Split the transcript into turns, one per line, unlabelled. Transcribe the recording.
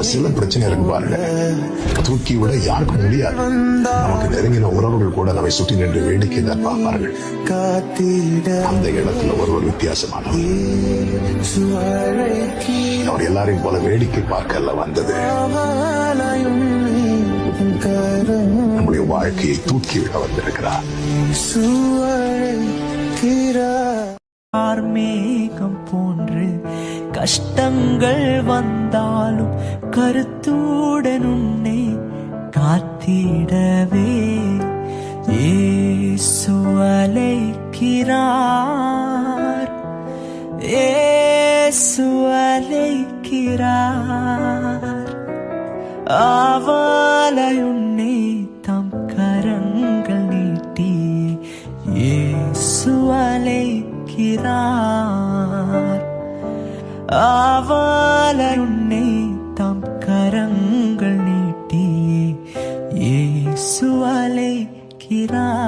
ஆனா சில பிரச்சனை இருக்கு பாருங்க, தூக்கி விட யாருக்கும் முடியாது. நமக்கு நெருங்கின உறவுகள் கூட நம்மை சுற்றி நின்று வேடிக்கை தான் பார்ப்பார்கள். அந்த இடத்துல ஒரு வித்தியாசமானவர். அவர் எல்லாரையும் போல வேடிக்கை பார்க்கல வந்தது, நம்முடைய வாழ்க்கையை தூக்கிவிட வந்திருக்கிறார்.
மேகம் போன்று கஷ்டங்கள் வந்தாலும் கருத்துடன் உன்னை காத்திடவே இயேசு அழைக்கிறார், இயேசு அழைக்கிறார். ஆவலாய் உன்னை தம் கரங்கள் நீட்டி இயேசு அழைக்கிறார். ஆவலாய் உன்னை தம் கரங்கள் நீட்டி இயேசு அழைக்கிறார்.